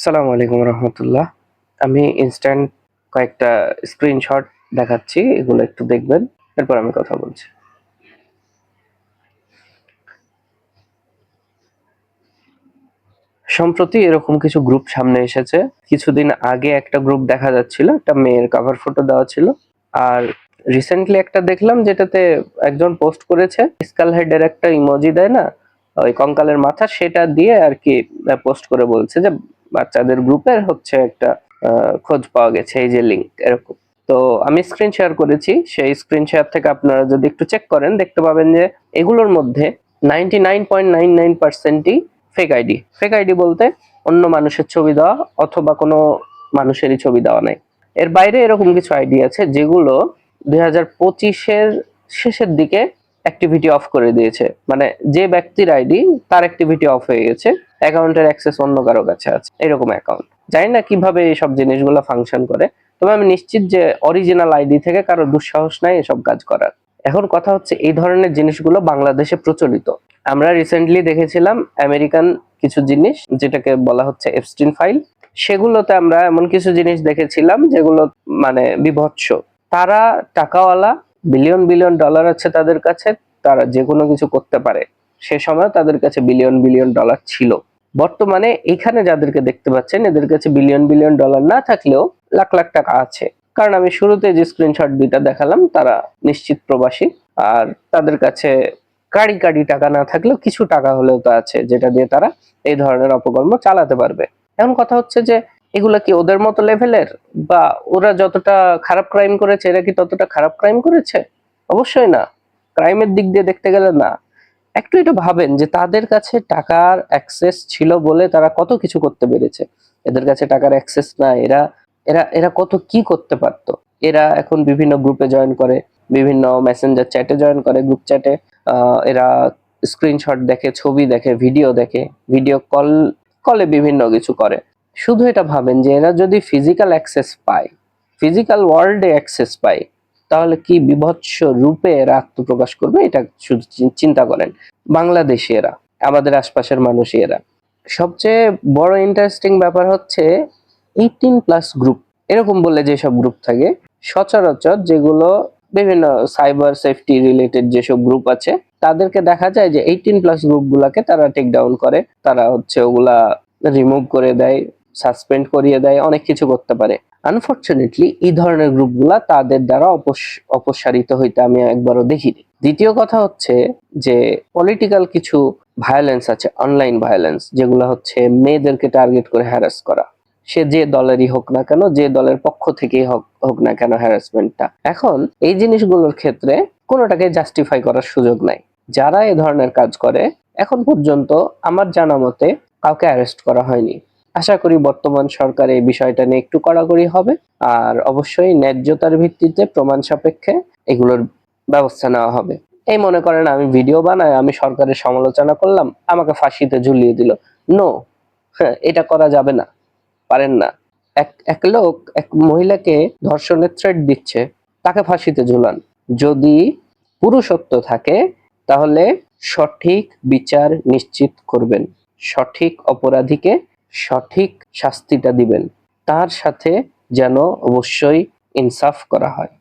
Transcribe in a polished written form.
আসসালামু আলাইকুম রহমতুল্লাহ। আমি ইনস্ট্যান্ট কয়েকটা স্ক্রিনশট দেখাচ্ছি, এগুলো একটু দেখবেন, এরপর আমি কথা বলছি। সম্প্রতি এরকম কিছু গ্রুপ সামনে এসেছে। কিছুদিন আগে একটা গ্রুপ দেখা যাচ্ছিল, একটা মেয়ের কভার ফটো দেওয়া ছিল। আর রিসেন্টলি একটা দেখলাম যেটাতে একজন পোস্ট করেছে, স্কাল হেডের একটা ইমোজি দেয় না, ওই কঙ্কালের মাথা, সেটা দিয়ে আর কি পোস্ট করে বলছে যে বাচ্চাদের গ্রুপের হচ্ছে একটা খোঁজ পাওয়া গেছে, এই যে লিঙ্ক এরকম। তো আমি স্ক্রিন শেয়ার করেছি, সেই স্ক্রিন শেয়ার থেকে আপনারা যদি একটু চেক করেন দেখতে পাবেন যে এগুলোর মধ্যে 99.99%ই ফেক আইডি। ফেক আইডি বলতে অন্য মানুষের ছবি দেওয়া অথবা কোনো মানুষেরই ছবি দেওয়া নাই। এর বাইরে এরকম কিছু আইডি আছে যেগুলো 2025-এর শেষের দিকে অ্যাক্টিভিটি অফ করে দিয়েছে, মানে যে ব্যক্তির আইডি তার অ্যাক্টিভিটি অফ হয়ে গেছে, অ্যাকাউন্টের অ্যাক্সেস অন্য কারো কাছে আছে, এরকম অ্যাকাউন্ট। জানি না কিভাবে এইসব জিনিসগুলো ফাংশন করে, তবে আমি নিশ্চিত যে অরিজিনাল আইডি থেকে কারো দুঃসাহস নাই এসব কাজ করার। এখন কথা হচ্ছে এই ধরনের জিনিসগুলো বাংলাদেশে প্রচলিত। আমরা রিসেন্টলি দেখেছিলাম আমেরিকান কিছু জিনিস, যেটাকে বলা হচ্ছে এপস্টিন ফাইল। সেগুলোতে আমরা এমন কিছু জিনিস দেখেছিলাম যেগুলো মানে বিভৎস। তারা টাকাওয়ালা, বিলিয়ন বিলিয়ন ডলার আছে তাদের কাছে, তারা যে কোনো কিছু করতে পারে। সে সময় তাদের কাছে বিলিয়ন বিলিয়ন ডলার ছিল। বর্তমানে এখানে যাদেরকে দেখতে পাচ্ছেন এদের কাছে বিলিয়ন বিলিয়ন ডলার না থাকলেও লাখ লাখ টাকা আছে। কারণ আমি শুরুতে যে স্ক্রিনশট দুইটা দেখালাম তারা নিশ্চিত প্রবাসী, আর তাদের কাছে কাড়ি কাড়ি টাকা না থাকলেও কিছু টাকা হলেও তো আছে, যেটা দিয়ে তারা এই ধরনের অপকর্ম চালাতে পারবে। এখন কথা হচ্ছে যে এগুলা কি ওদের মতো লেভেলের, বা ওরা যতটা খারাপ ক্রাইম করেছে এরা কি ততটা খারাপ ক্রাইম করেছে? অবশ্যই না। ক্রাইমের দিক দিয়ে দেখতে গেলে না। একটু এটা ভাবেন যে তাদের কাছে টাকার অ্যাক্সেস ছিল বলে তারা কত কিছু করতে পেরেছে। এদের কাছে টাকার অ্যাক্সেস না, এরা এরা এরা কত কি করতে পারতো। এরা এখন বিভিন্ন গ্রুপে জয়েন করে, বিভিন্ন মেসেঞ্জার চ্যাটে জয়েন করে, গ্রুপ চ্যাটে। এরা স্ক্রিনশট দেখে, ছবি দেখে, ভিডিও দেখে, ভিডিও কলে বিভিন্ন কিছু করে। শুধু এটা ভাবেন যে এরা যদি ফিজিক্যাল অ্যাক্সেস পায়, ফিজিক্যাল ওয়ার্ল্ডে অ্যাক্সেস পায়, তাহলে কি বিভৎস রূপে এরা আত্মপ্রকাশ করবে, এটা শুধু চিন্তা করেন। বাংলাদেশি এরা, আমাদের আশপাশের মানুষই এরা। সবচেয়ে বড় ইন্টারেস্টিং ব্যাপার হচ্ছে 18+ গ্রুপ, এরকম বলে যেসব গ্রুপ থাকে সচরাচর, যেগুলো বিভিন্ন সাইবার সেফটি রিলেটেড যেসব গ্রুপ আছে, তাদেরকে দেখা যায় যে 18+ গ্রুপ গুলাকে তারা টেক ডাউন করে, তারা হচ্ছে ওগুলা রিমুভ করে দেয়, সাসপেন্ড করিয়ে দেয়, অনেক কিছু করতে পারে। আনফরচুনেটলি এই ধরনের গ্রুপগুলা তাদের দ্বারা অপসারিত হইতে আমি একবারও দেখিনি। দ্বিতীয় কথা হচ্ছে যে পলিটিক্যাল কিছু ভায়োলেন্স আছে, অনলাইন ভায়োলেন্স, যেগুলো হচ্ছে মেয়েদেরকে টার্গেট করে হ্যারাস করা। সে যে দলেরই হোক না কেন, যে দলের পক্ষ থেকেই হোক না কেন হ্যারাসমেন্টটা, এখন এই জিনিসগুলোর ক্ষেত্রে কোনোটাকে জাস্টিফাই করার সুযোগ নাই। যারা এ ধরনের কাজ করে এখন পর্যন্ত আমার জানা মতে কাউকে অ্যারেস্ট করা হয়নি। আশা করি বর্তমান সরকার এই বিষয়টা নিয়ে একটু কড়াকড়ি হবে, আর অবশ্যই ন্যায্যতার ভিত্তিতে প্রমাণ সাপেক্ষে এগুলোর ব্যবস্থা নেওয়া হবে। এই মনে করেন আমি ভিডিও বানাই, আমি সরকারের সমালোচনা করলাম, আমাকে ফাঁসিতে ঝুলিয়ে দিল। নো, হ্যাঁ, এটা করা যাবে না, পারেন না। এক এক লোক এক মহিলাকে ধর্ষণের থ্রেট দিচ্ছে, তাকে ফাঁসিতে ঝুলান। যদি পুরুষত্ব থাকে তাহলে সঠিক বিচার নিশ্চিত করবেন, সঠিক অপরাধীকে সঠিক শাস্তিটা দিবেন, তার সাথে যেন অবশ্যই ইনসাফ করা হয়।